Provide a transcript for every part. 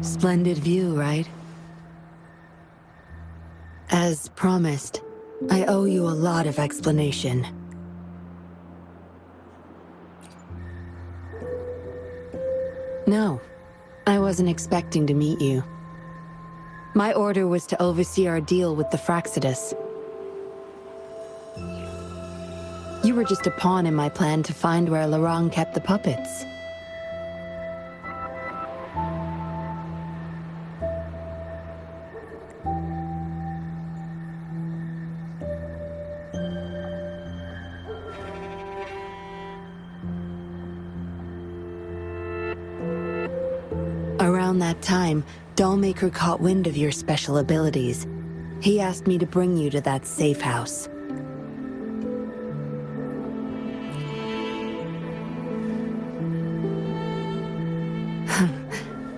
Splendid view, right? As promised, I owe you a lot of explanation. No, I wasn't expecting to meet you. My order was to oversee our deal with the Fraxidus. You were just a pawn in my plan to find where Laurent kept the puppets. Around that time, Dollmaker caught wind of your special abilities. He asked me to bring you to that safe house.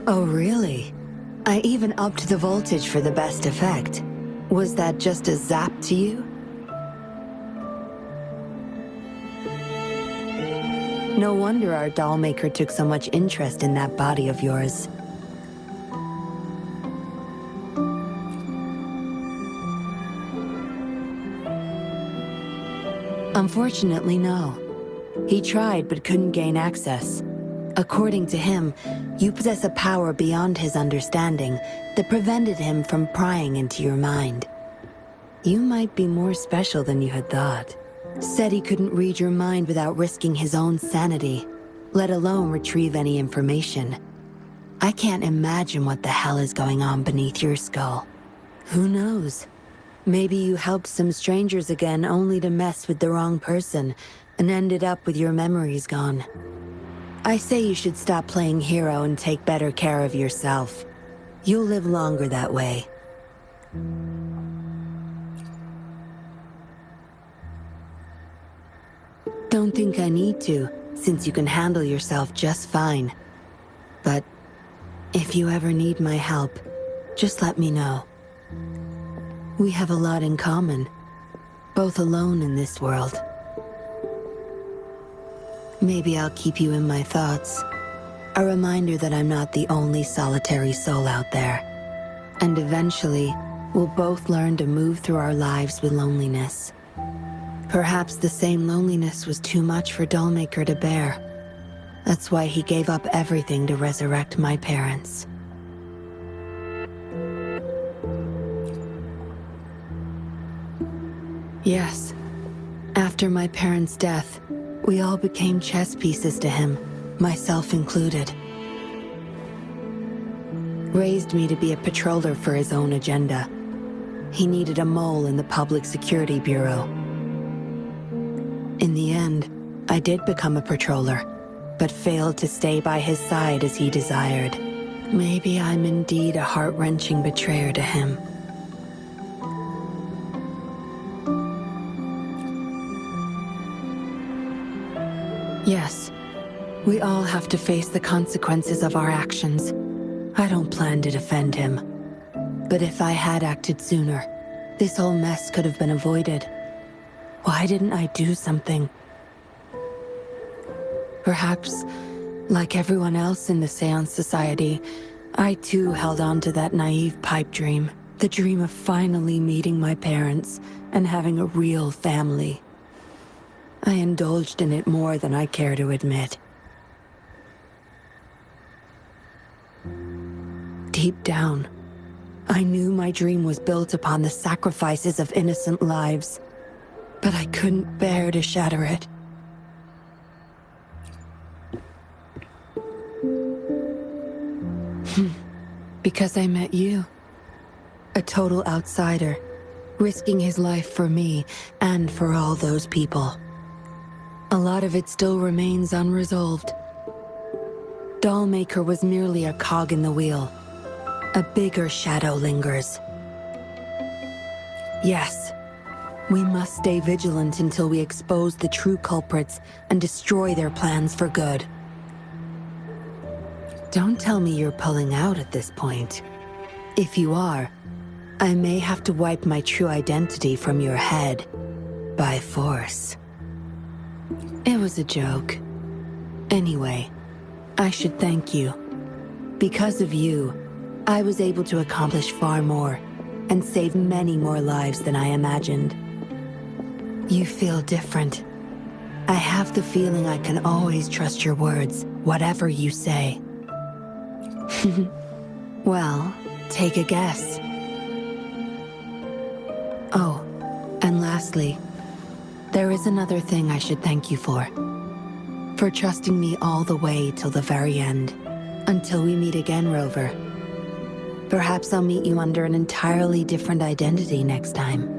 Oh, really? I even upped the voltage for the best effect. Was that just a zap to you? No wonder our Dollmaker took so much interest in that body of yours. Unfortunately, no. He tried but couldn't gain access. According to him, you possess a power beyond his understanding that prevented him from prying into your mind. You might be more special than you had thought. Said he couldn't read your mind without risking his own sanity, let alone retrieve any information. I can't imagine what the hell is going on beneath your skull. Who knows? Maybe you helped some strangers again only to mess with the wrong person and ended up with your memories gone. I say you should stop playing hero and take better care of yourself. You'll live longer that way. Don't think I need to, since you can handle yourself just fine. But if you ever need my help, just let me know. We have a lot in common, both alone in this world. Maybe I'll keep you in my thoughts. A reminder that I'm not the only solitary soul out there. And eventually, we'll both learn to move through our lives with loneliness. Perhaps the same loneliness was too much for Dollmaker to bear. That's why he gave up everything to resurrect my parents. Yes. After my parents' death, we all became chess pieces to him, myself included. Raised me to be a patroller for his own agenda. He needed a mole in the Public Security Bureau. In the end, I did become a patroller, but failed to stay by his side as he desired. Maybe I'm indeed a heart-wrenching betrayer to him. Yes, we all have to face the consequences of our actions. I don't plan to defend him. But if I had acted sooner, this whole mess could have been avoided. Why didn't I do something? Perhaps, like everyone else in the Seance Society, I too held on to that naive pipe dream. The dream of finally meeting my parents and having a real family. I indulged in it more than I care to admit. Deep down, I knew my dream was built upon the sacrifices of innocent lives, but I couldn't bear to shatter it. Because I met you. A total outsider, risking his life for me and for all those people. A lot of it still remains unresolved. Dollmaker was merely a cog in the wheel. A bigger shadow lingers. Yes, we must stay vigilant until we expose the true culprits and destroy their plans for good. Don't tell me you're pulling out at this point. If you are, I may have to wipe my true identity from your head by force. It was a joke. Anyway, I should thank you. Because of you, I was able to accomplish far more and save many more lives than I imagined. You feel different. I have the feeling I can always trust your words, whatever you say. Well, take a guess. Oh, and lastly, there is another thing I should thank you for. For trusting me all the way till the very end. Until we meet again, Rover. Perhaps I'll meet you under an entirely different identity next time.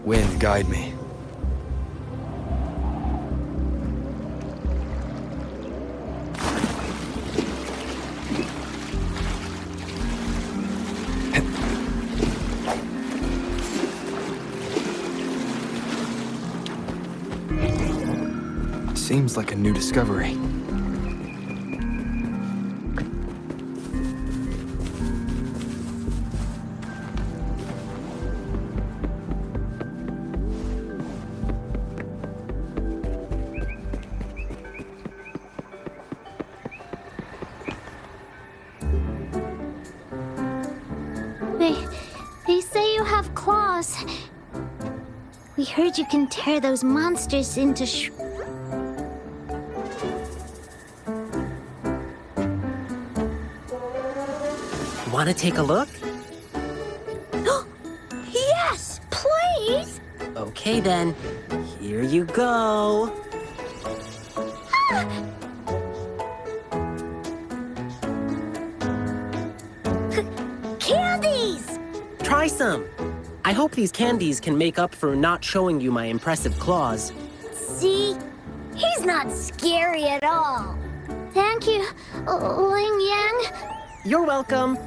Wind, guide me. Seems like a new discovery. They say you have claws. We heard you can tear those monsters into Want to take a look? Yes, please! Okay then, here you go. Candies! Try some. I hope these candies can make up for not showing you my impressive claws. See? He's not scary at all. Thank you, Ling Yang. You're welcome.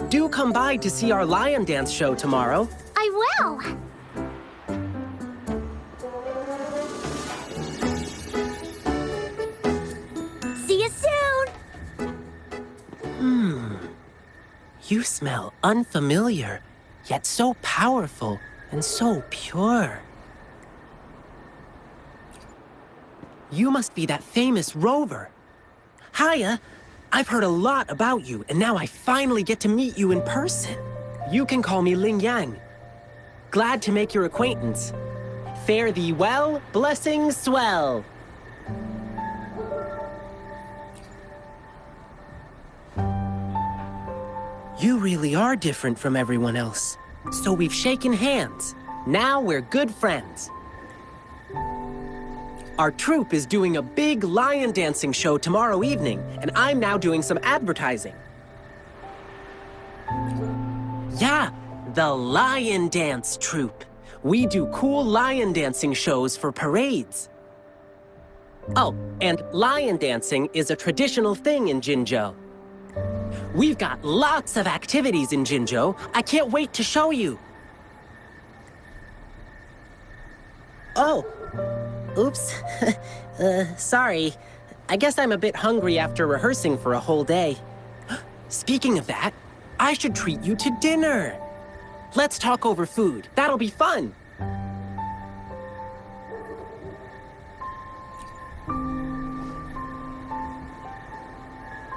Do come by to see our lion dance show tomorrow. I will. See you soon. You smell unfamiliar, yet so powerful and so pure. You must be that famous rover. Hiya, I've heard a lot about you, and now I finally get to meet you in person. You can call me Ling Yang. Glad to make your acquaintance. Fare thee well, blessings swell. You really are different from everyone else. So we've shaken hands. Now we're good friends. Our troupe is doing a big lion dancing show tomorrow evening, and I'm now doing some advertising. Yeah, the Lion Dance Troupe. We do cool lion dancing shows for parades. Oh, and lion dancing is a traditional thing in Jinzhou. We've got lots of activities in Jinzhou. I can't wait to show you. Oh, oops. Sorry. I guess I'm a bit hungry after rehearsing for a whole day. Speaking of that, I should treat you to dinner. Let's talk over food. That'll be fun.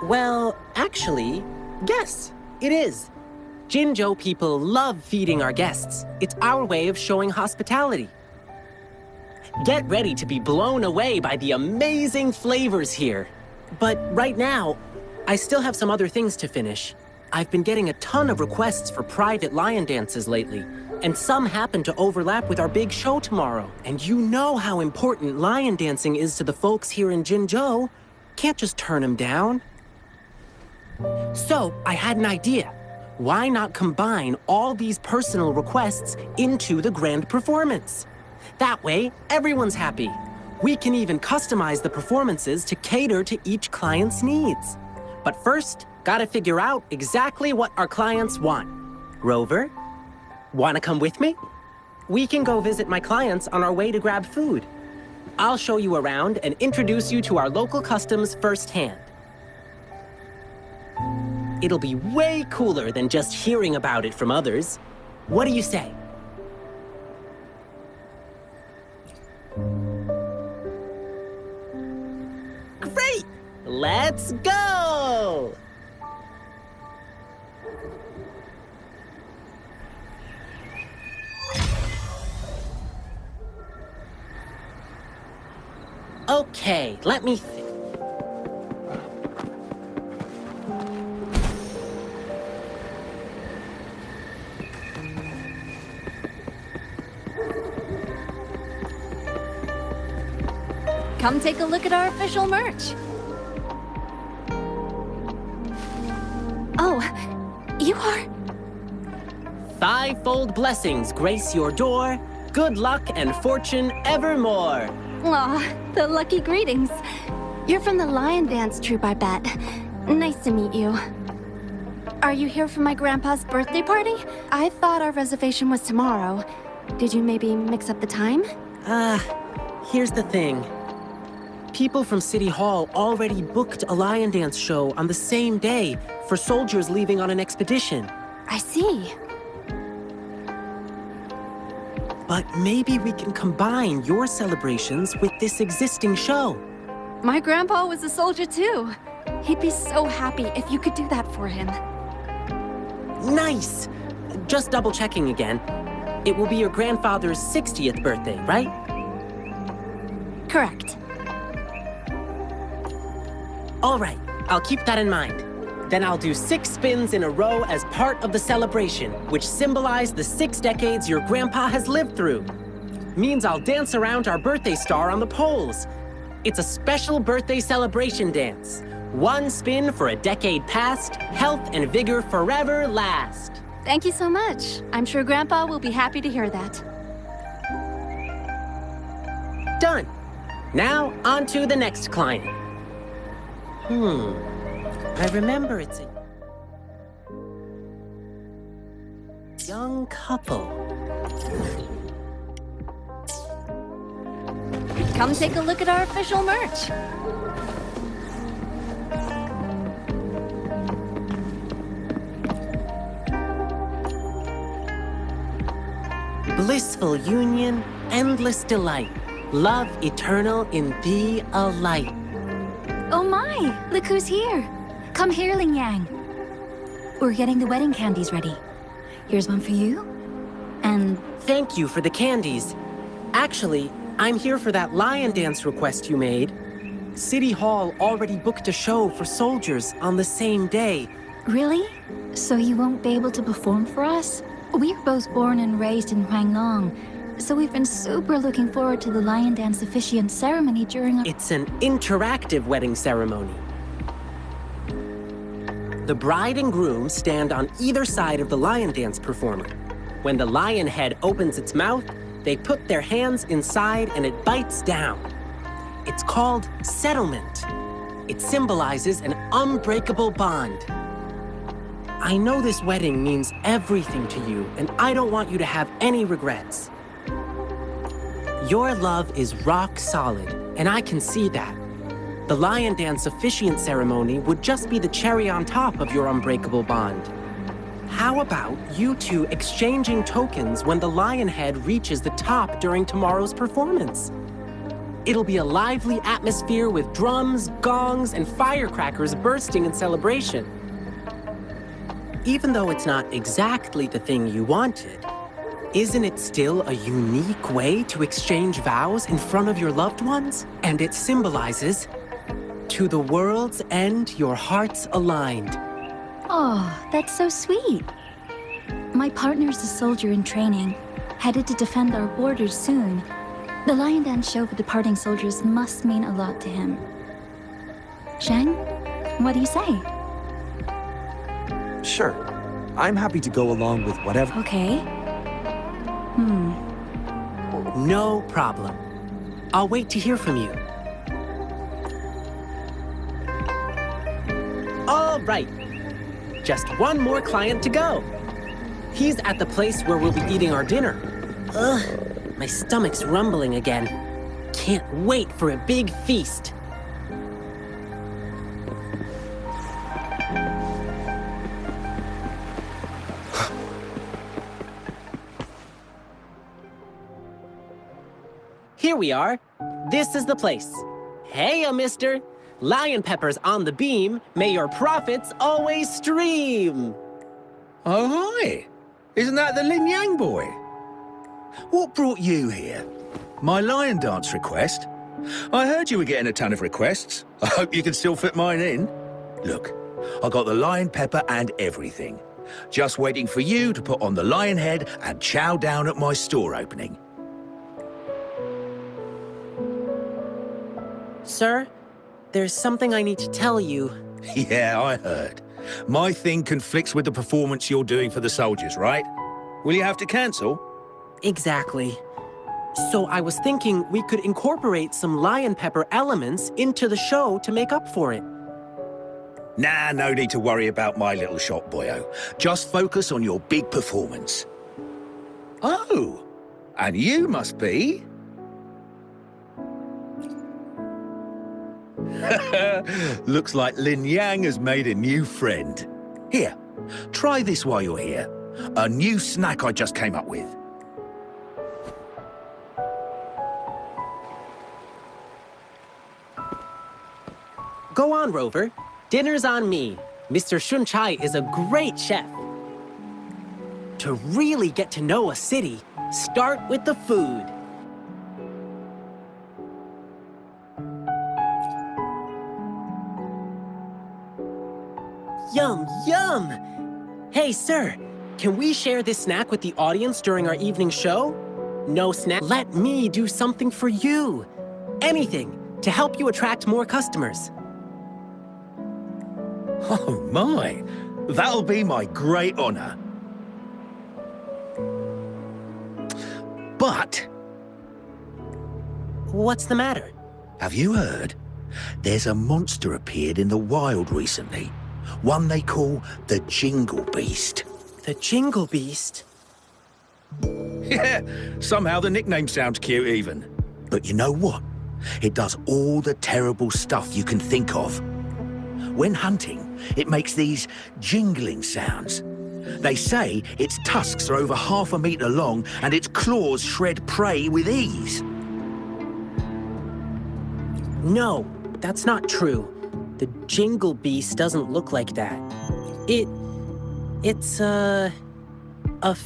Well, actually, yes, it is. Jinzhou people love feeding our guests. It's our way of showing hospitality. Get ready to be blown away by the amazing flavors here. But right now, I still have some other things to finish. I've been getting a ton of requests for private lion dances lately, and some happen to overlap with our big show tomorrow. And you know how important lion dancing is to the folks here in Jinzhou. Can't just turn them down. So, I had an idea. Why not combine all these personal requests into the grand performance? That way, everyone's happy. We can even customize the performances to cater to each client's needs. But first, gotta figure out exactly what our clients want. Rover, wanna come with me? We can go visit my clients on our way to grab food. I'll show you around and introduce you to our local customs firsthand. It'll be way cooler than just hearing about it from others. What do you say? Great! Let's go! Okay, let me think. Come take a look at our official merch. Oh, you are... Fivefold blessings grace your door. Good luck and fortune evermore. Aw, the lucky greetings. You're from the Lion Dance Troupe, I bet. Nice to meet you. Are you here for my grandpa's birthday party? I thought our reservation was tomorrow. Did you maybe mix up the time? Here's the thing. People from City Hall already booked a lion dance show on the same day for soldiers leaving on an expedition. I see. But maybe we can combine your celebrations with this existing show. My grandpa was a soldier too. He'd be so happy if you could do that for him. Nice! Just double checking again. It will be your grandfather's 60th birthday, right? Correct. All right, I'll keep that in mind. Then I'll do 6 spins in a row as part of the celebration, which symbolize the 6 decades your grandpa has lived through. Means I'll dance around our birthday star on the poles. It's a special birthday celebration dance. 1 spin for a decade past, health and vigor forever last. Thank you so much. I'm sure Grandpa will be happy to hear that. Done. Now, on to the next client. I remember it's a young couple. Come take a look at our official merch. Blissful union, endless delight. Love eternal in thee a light. Oh my! Look who's here! Come here, Ling Yang. We're getting the wedding candies ready. Here's one for you. And Thank you for the candies. Actually, I'm here for that lion dance request you made. City Hall already booked a show for soldiers on the same day, Really? So you won't be able to perform for us? We are both born and raised in Huanglong, so we've been super looking forward to the lion dance officiant ceremony during our— It's an interactive wedding ceremony. The bride and groom stand on either side of the lion dance performer. When the lion head opens its mouth, they put their hands inside and it bites down. It's called settlement. It symbolizes an unbreakable bond. I know this wedding means everything to you, and I don't want you to have any regrets. Your love is rock solid, and I can see that. The lion dance officiant ceremony would just be the cherry on top of your unbreakable bond. How about you two exchanging tokens when the lion head reaches the top during tomorrow's performance? It'll be a lively atmosphere with drums, gongs, and firecrackers bursting in celebration. Even though it's not exactly the thing you wanted, isn't it still a unique way to exchange vows in front of your loved ones? And it symbolizes, to the world's end, your hearts aligned. Oh, that's so sweet. My partner's a soldier in training, headed to defend our borders soon. The lion dance show for departing soldiers must mean a lot to him. Shang, what do you say? Sure. I'm happy to go along with whatever. Okay. No problem. I'll wait to hear from you. All right. Just one more client to go. He's at the place where we'll be eating our dinner. Ugh, my stomach's rumbling again. Can't wait for a big feast. Here we are. This is the place. Hey, mister. Lion peppers on the beam. May your profits always stream. Oh, hi. Isn't that the Lin Yang boy? What brought you here? My lion dance request? I heard you were getting a ton of requests. I hope you can still fit mine in. Look, I got the lion pepper and everything. Just waiting for you to put on the lion head and chow down at my store opening. Sir, there's something I need to tell you. Yeah, I heard. My thing conflicts with the performance you're doing for the soldiers, right? Will you have to cancel? Exactly. So I was thinking we could incorporate some lion pepper elements into the show to make up for it. Nah, no need to worry about my little shop, boyo. Just focus on your big performance. Oh, and you must be... Looks like Lin Yang has made a new friend. Here, try this while you're here. A new snack I just came up with. Go on, Rover. Dinner's on me. Mr. Shun Chai is a great chef. To really get to know a city, start with the food. Yum, yum! Hey, sir, can we share this snack with the audience during our evening show? No snack. Let me do something for you. Anything to help you attract more customers. Oh my, that'll be my great honor. But... What's the matter? have you heard? There's a monster appeared in the wild recently. One they call the Jingle Beast. The Jingle Beast? Yeah, somehow the nickname sounds cute even. But you know what? It does all the terrible stuff you can think of. When hunting, it makes these jingling sounds. They say its tusks are over 1/2 meter long and its claws shred prey with ease. No, that's not true. The Jingle Beast doesn't look like that. It's a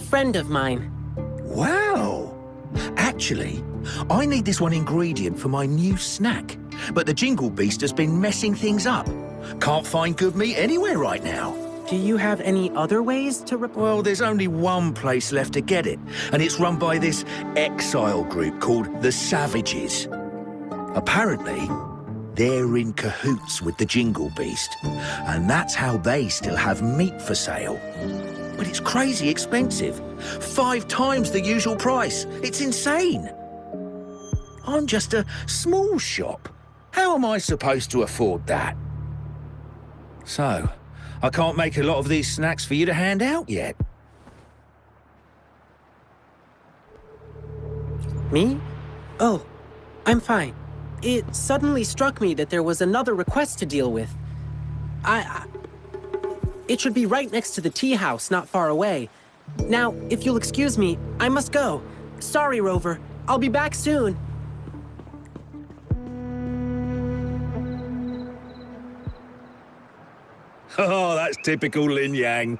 friend of mine. Wow! Actually, I need this one ingredient for my new snack. But the Jingle Beast has been messing things up. Can't find good meat anywhere right now. Do you have any other ways to Well, there's only one place left to get it, and it's run by this exile group called the Savages. Apparently, they're in cahoots with the Jingle Beast, and that's how they still have meat for sale. But it's crazy expensive. 5 times the usual price. It's insane. I'm just a small shop. How am I supposed to afford that? So, I can't make a lot of these snacks for you to hand out yet. Me? Oh, I'm fine. It suddenly struck me that there was another request to deal with. It should be right next to the tea house, not far away. Now, if you'll excuse me, I must go. Sorry, Rover. I'll be back soon. Oh, that's typical Lin Yang.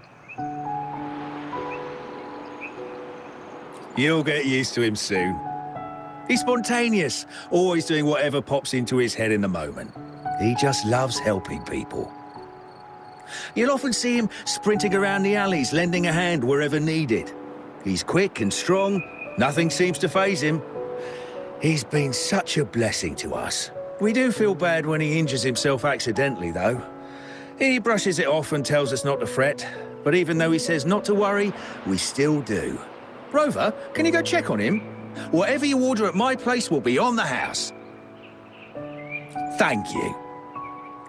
You'll get used to him soon. He's spontaneous, always doing whatever pops into his head in the moment. He just loves helping people. You'll often see him sprinting around the alleys, lending a hand wherever needed. He's quick and strong, nothing seems to faze him. He's been such a blessing to us. We do feel bad when he injures himself accidentally, though. He brushes it off and tells us not to fret, but even though he says not to worry, we still do. Rover, can you go check on him? Whatever you order at my place will be on the house. Thank you.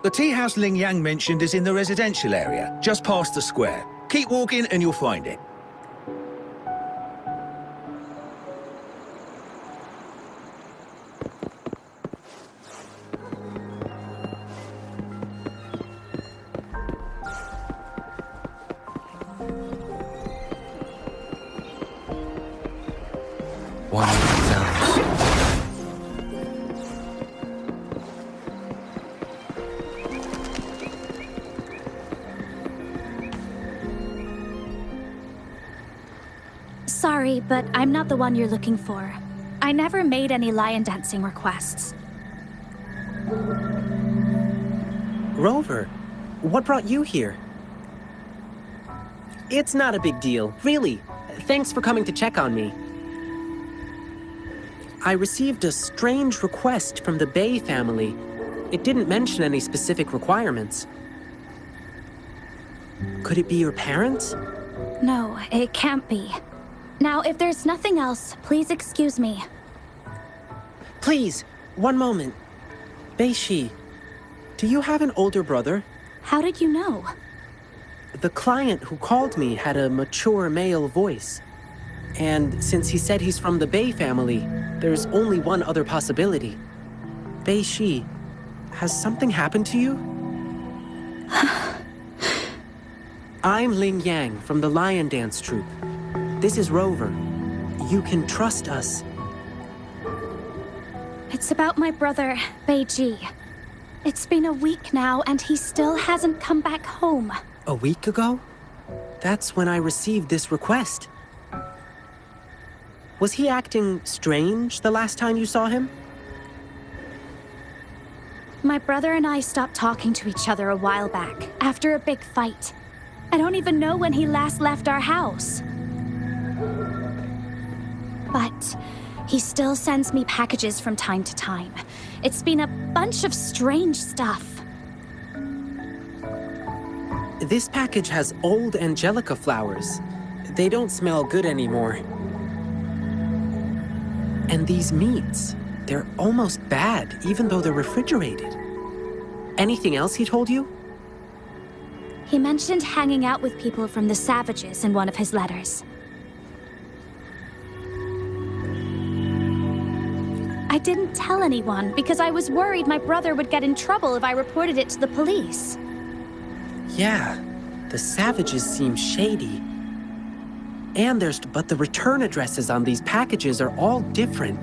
The tea house Ling Yang mentioned is in the residential area, just past the square. Keep walking and you'll find it. Sorry, but I'm not the one you're looking for. I never made any lion dancing requests. Rover, what brought you here? It's not a big deal, really. Thanks for coming to check on me. I received a strange request from the Bay family. It didn't mention any specific requirements. Could it be your parents? No, it can't be. Now, if there's nothing else, please excuse me. Please, one moment. Bei-shi, do you have an older brother? How did you know? The client who called me had a mature male voice. And since he said he's from the Bay family, there's only one other possibility. Bei-shi, has something happened to you? I'm Ling Yang from the Lion Dance Troupe. This is Rover. You can trust us. It's about my brother, Bei-ji. It's been a week now, and he still hasn't come back home. A week ago? That's when I received this request. Was he acting strange the last time you saw him? My brother and I stopped talking to each other a while back, after a big fight. I don't even know when he last left our house. But he still sends me packages from time to time. It's been a bunch of strange stuff. This package has old angelica flowers. They don't smell good anymore. And these meats, they're almost bad, even though they're refrigerated. Anything else he told you? He mentioned hanging out with people from the Savages in one of his letters. I didn't tell anyone because I was worried my brother would get in trouble if I reported it to the police. Yeah, the Savages seem shady. But the return addresses on these packages are all different.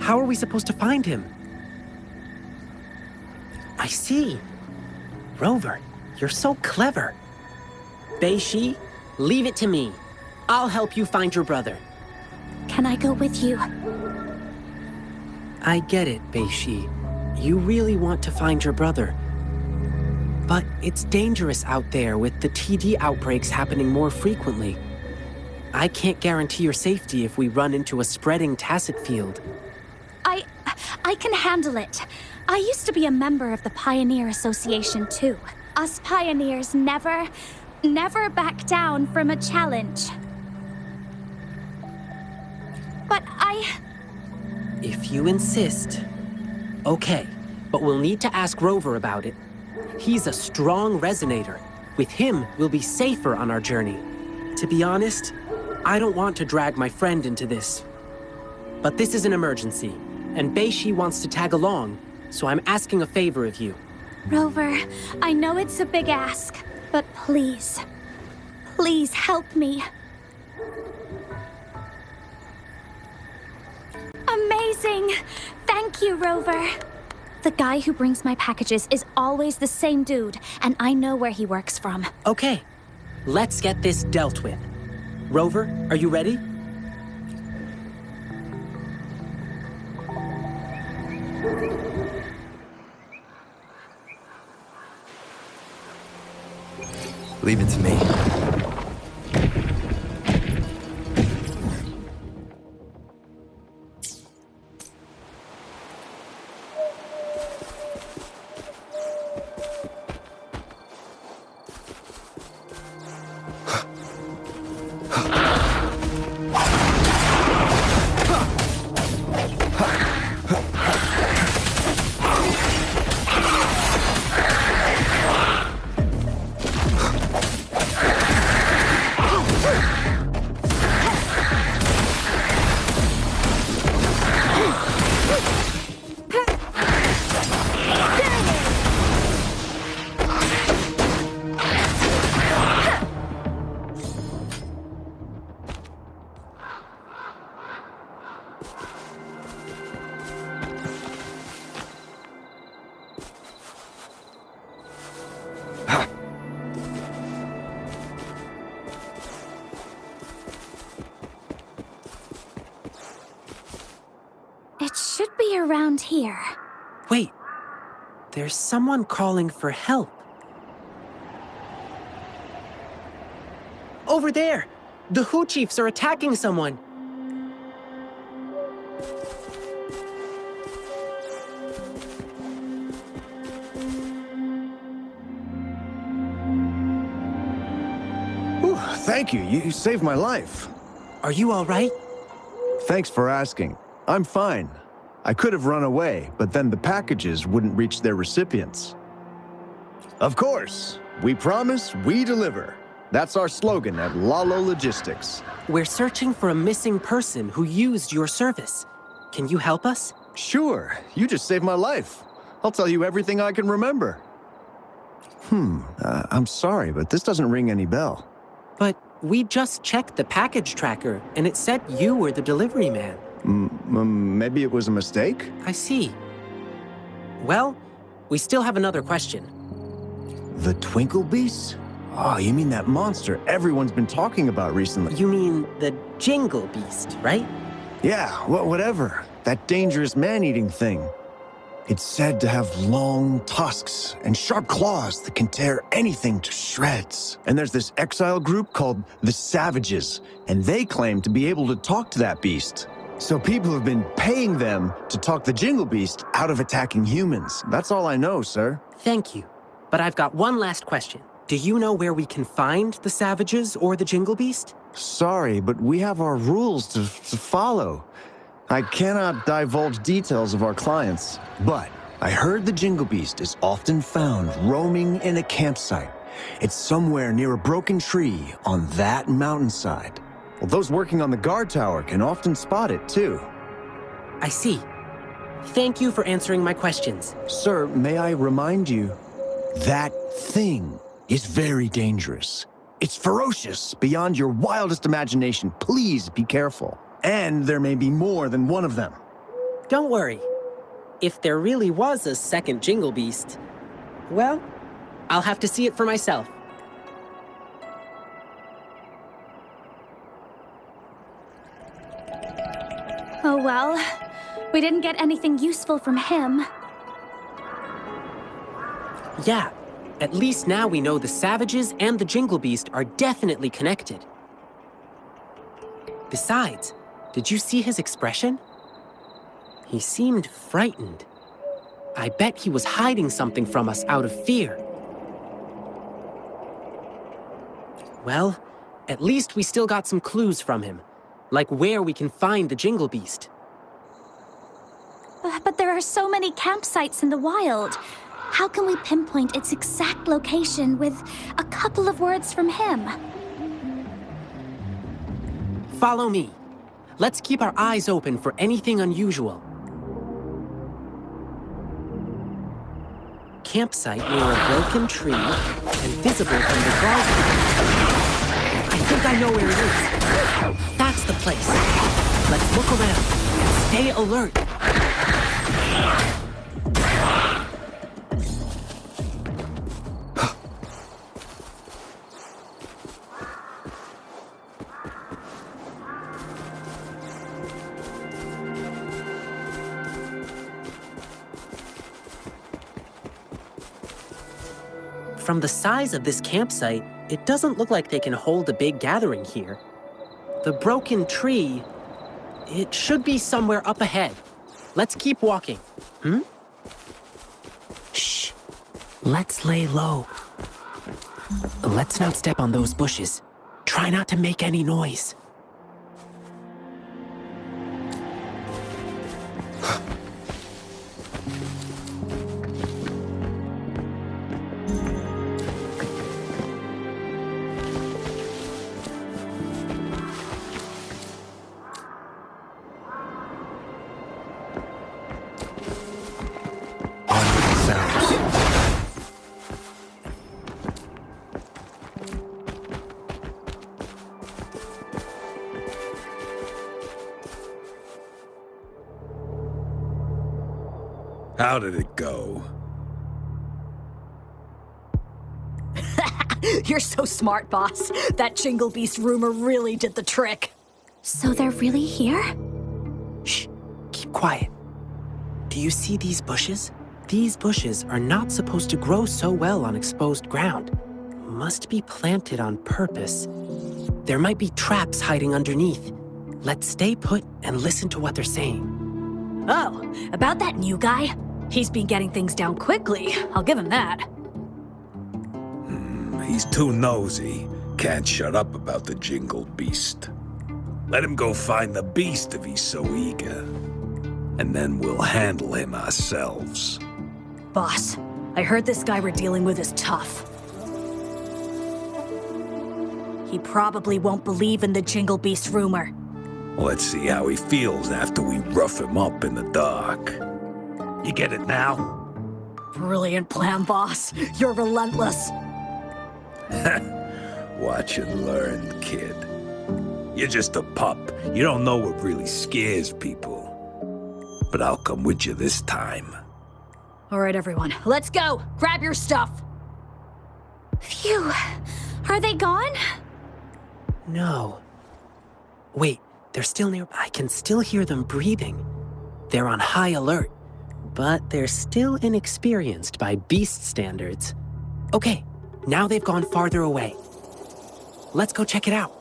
How are we supposed to find him? I see. Rover, you're so clever. Bei-shi, leave it to me. I'll help you find your brother. Can I go with you? I get it, Bei-shi. You really want to find your brother. But it's dangerous out there with the TD outbreaks happening more frequently. I can't guarantee your safety if we run into a spreading tacit field. I can handle it. I used to be a member of the Pioneer Association too. Us pioneers never back down from a challenge. But If you insist. Okay, but we'll need to ask Rover about it. He's a strong resonator. With him, we'll be safer on our journey. To be honest, I don't want to drag my friend into this. But this is an emergency, and Beishi wants to tag along, so I'm asking a favor of you. Rover, I know it's a big ask, but please help me. Amazing! Thank you, Rover. The guy who brings my packages is always the same dude, and I know where he works from. Okay, let's get this dealt with. Rover, are you ready? Leave it to me. It should be around here. Wait, there's someone calling for help. Over there! The Hu Chiefs are attacking someone! Whew, thank you. You saved my life. Are you all right? Thanks for asking. I'm fine. I could have run away, but then the packages wouldn't reach their recipients. Of course. We promise, we deliver. That's our slogan at Lalo Logistics. We're searching for a missing person who used your service. Can you help us? Sure. You just saved my life. I'll tell you everything I can remember. I'm sorry, but this doesn't ring any bell. But we just checked the package tracker, and it said you were the delivery man. Maybe it was a mistake? I see. Well, we still have another question. The Twinkle Beast? Oh, you mean that monster everyone's been talking about recently? You mean the Jingle Beast, right? Yeah, whatever. That dangerous man-eating thing. It's said to have long tusks and sharp claws that can tear anything to shreds. And there's this exile group called the Savages, and they claim to be able to talk to that beast. So people have been paying them to talk the Jingle Beast out of attacking humans. That's all I know, sir. Thank you. But I've got one last question. Do you know where we can find the Savages or the Jingle Beast? Sorry, but we have our rules to follow. I cannot divulge details of our clients, but I heard the Jingle Beast is often found roaming in a campsite. It's somewhere near a broken tree on that mountainside. Well, those working on the guard tower can often spot it, too. I see. Thank you for answering my questions. Sir, may I remind you, that thing is very dangerous. It's ferocious beyond your wildest imagination. Please be careful. And there may be more than one of them. Don't worry. If there really was a second Jingle Beast, well, I'll have to see it for myself. Oh well, we didn't get anything useful from him. Yeah, At least now we know the Savages and the Jingle Beast are definitely connected. Besides, did you see his expression? He seemed frightened. I bet he was hiding something from us out of fear. Well, at least we still got some clues from him, like where we can find the Jingle Beast. But there are so many campsites in the wild. How can we pinpoint its exact location with a couple of words from him? Follow me. Let's keep our eyes open for anything unusual. Campsite near a broken tree and visible from the garden. I think I know where it is. That's the place. Let's look around and stay alert. From the size of this campsite, it doesn't look like they can hold a big gathering here. The broken tree, it should be somewhere up ahead. Let's keep walking. Shh. Let's lay low. Let's not step on those bushes. Try not to make any noise. How did it go? You're so smart, boss. That Jingle Beast rumor really did the trick. So they're really here? Shh, keep quiet. Do you see these bushes? These bushes are not supposed to grow so well on exposed ground. Must be planted on purpose. There might be traps hiding underneath. Let's stay put and listen to what they're saying. Oh, about that new guy? He's been getting things down quickly. I'll give him that. He's too nosy. Can't shut up about the Jingle Beast. Let him go find the beast if he's so eager. And then we'll handle him ourselves. Boss, I heard this guy we're dealing with is tough. He probably won't believe in the Jingle Beast rumor. Let's see how he feels after we rough him up in the dark. You get it now? Brilliant plan, boss. You're relentless. Watch and learn, kid. You're just a pup. You don't know what really scares people. But I'll come with you this time. All right, everyone. Let's go. Grab your stuff. Phew. Are they gone? No. Wait, they're still near. I can still hear them breathing. They're on high alert, but they're still inexperienced by beast standards. Okay, now they've gone farther away. Let's go check it out.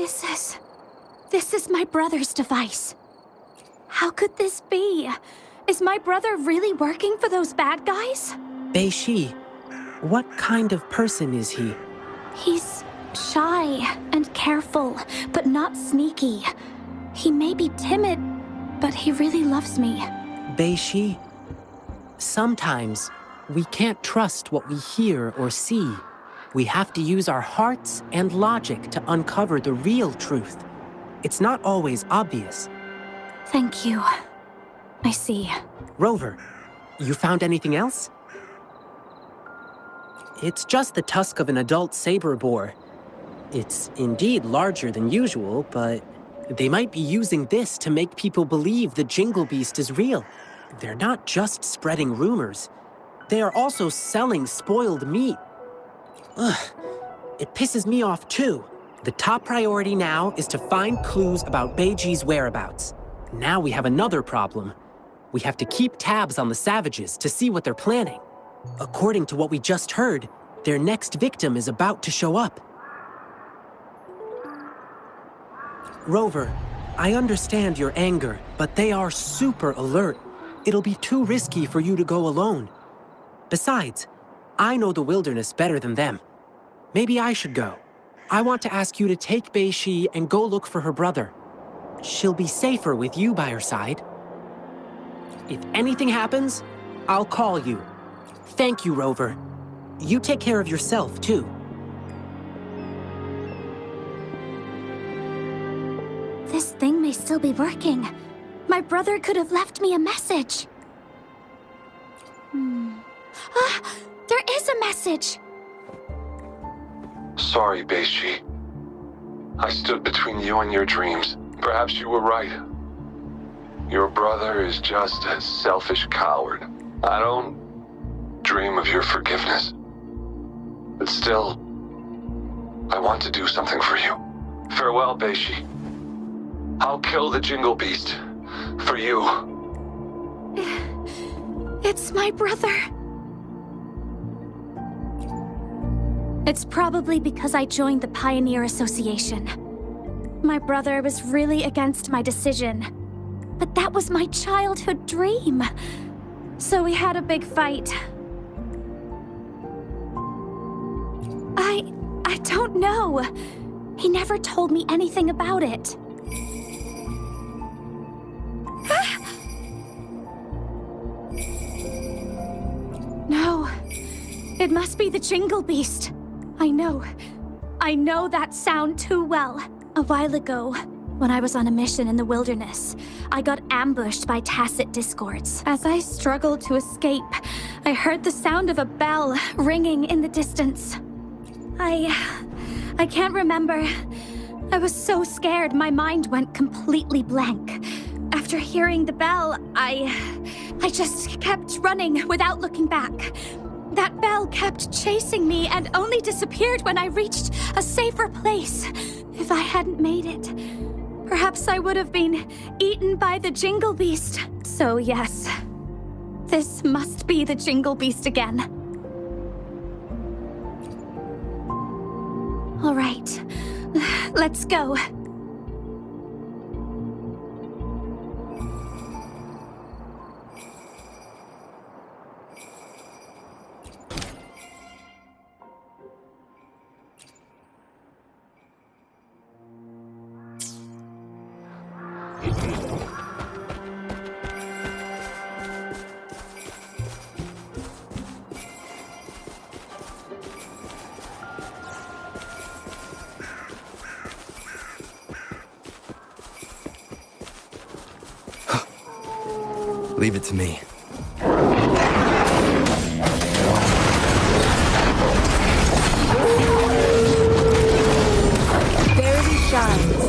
This is my brother's device. How could this be? Is my brother really working for those bad guys? Bei-Shi, what kind of person is he? He's shy and careful, but not sneaky. He may be timid, but he really loves me. Bei-Shi, sometimes we can't trust what we hear or see. We have to use our hearts and logic to uncover the real truth. It's not always obvious. Thank you. I see. Rover, you found anything else? It's just the tusk of an adult saber boar. It's indeed larger than usual, but they might be using this to make people believe the Jingle Beast is real. They're not just spreading rumors. They are also selling spoiled meat. Ugh, it pisses me off too. The top priority now is to find clues about Bei-Ji's whereabouts. Now we have another problem. We have to keep tabs on the savages to see what they're planning. According to what we just heard, their next victim is about to show up. Rover, I understand your anger, but they are super alert. It'll be too risky for you to go alone. Besides, I know the wilderness better than them. Maybe I should go. I want to ask you to take Bei-Shi and go look for her brother. She'll be safer with you by her side. If anything happens, I'll call you. Thank you, Rover. You take care of yourself, too. This thing may still be working. My brother could have left me a message. There is a message! Sorry, Bei-Shi. I stood between you and your dreams. Perhaps you were right. Your brother is just a selfish coward. I don't dream of your forgiveness. But still, I want to do something for you. Farewell, Bei-Shi. I'll kill the Jingle Beast. For you. It's my brother. It's probably because I joined the Pioneer Association. My brother was really against my decision. But that was my childhood dream. So we had a big fight. I don't know. He never told me anything about it. No. It must be the Jingle Beast. I know that sound too well. A while ago, when I was on a mission in the wilderness, I got ambushed by tacit discords. As I struggled to escape, I heard the sound of a bell ringing in the distance. I can't remember. I was so scared my mind went completely blank. After hearing the bell, I just kept running without looking back. That bell kept chasing me and only disappeared when I reached a safer place. If I hadn't made it, perhaps I would have been eaten by the Jingle Beast. So yes, this must be the Jingle Beast again. All right, let's go. Leave it to me. Barely shines.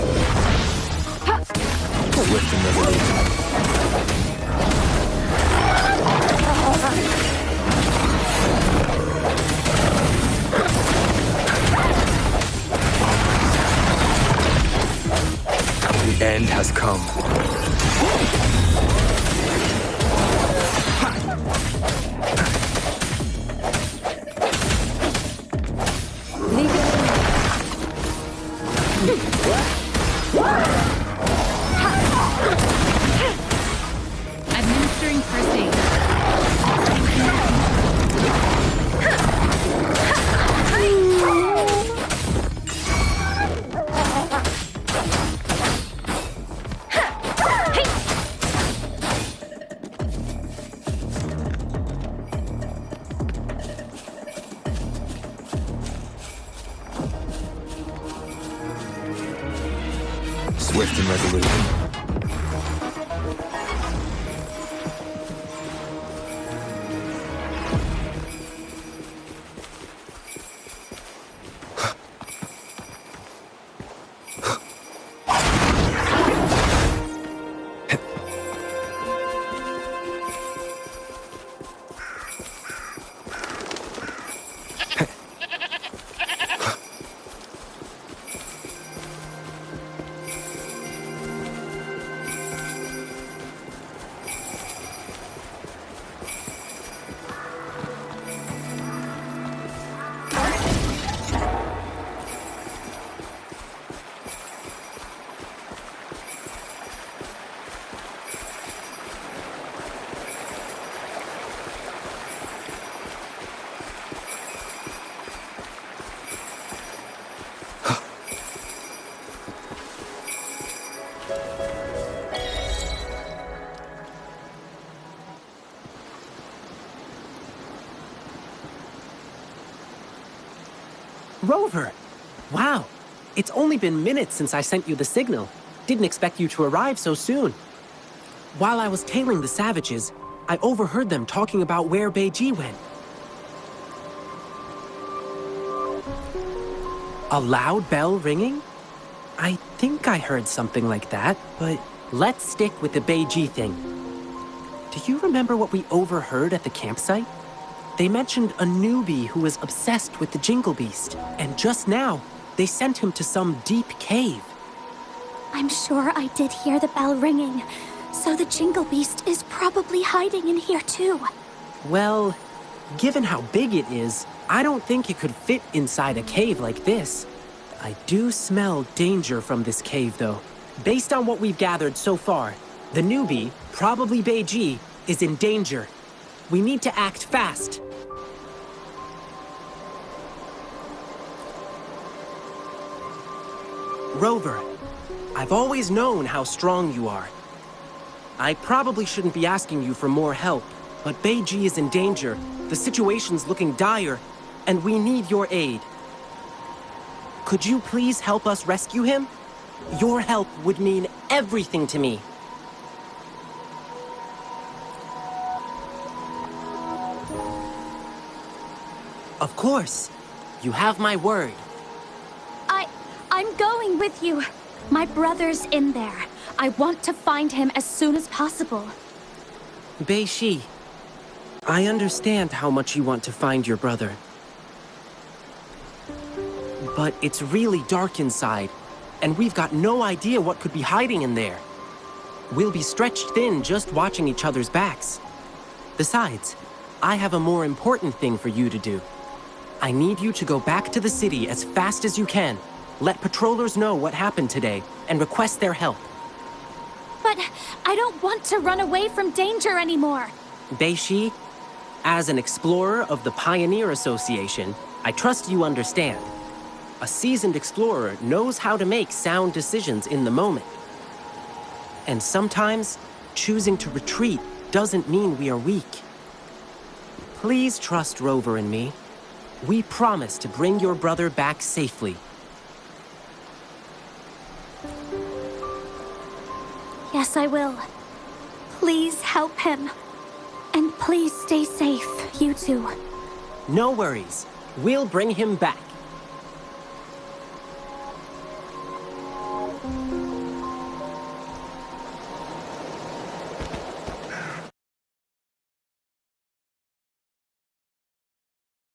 Swift and resolute. The end has come. Administering first aid. Swift and resolute. Rover! Wow, it's only been minutes since I sent you the signal. Didn't expect you to arrive so soon. While I was tailing the savages, I overheard them talking about where Beiji went. A loud bell ringing? I think I heard something like that, but let's stick with the Beiji thing. Do you remember what we overheard at the campsite? They mentioned a newbie who was obsessed with the Jingle Beast, and just now, they sent him to some deep cave. I'm sure I did hear the bell ringing, so the Jingle Beast is probably hiding in here too. Well, given how big it is, I don't think it could fit inside a cave like this. I do smell danger from this cave, though. Based on what we've gathered so far, the newbie, probably Beiji, is in danger. We need to act fast. Rover, I've always known how strong you are. I probably shouldn't be asking you for more help, but Beiji is in danger, the situation's looking dire, and we need your aid. Could you please help us rescue him? Your help would mean everything to me. Of course. You have my word. I'm going with you. My brother's in there. I want to find him as soon as possible. Beiji, I understand how much you want to find your brother. But it's really dark inside, and we've got no idea what could be hiding in there. We'll be stretched thin just watching each other's backs. Besides, I have a more important thing for you to do. I need you to go back to the city as fast as you can. Let patrollers know what happened today and request their help. But I don't want to run away from danger anymore. Beiji, as an explorer of the Pioneer Association, I trust you understand. A seasoned explorer knows how to make sound decisions in the moment. And sometimes, choosing to retreat doesn't mean we are weak. Please trust Rover and me. We promise to bring your brother back safely. Yes, I will. Please help him. And please stay safe, you two. No worries. We'll bring him back.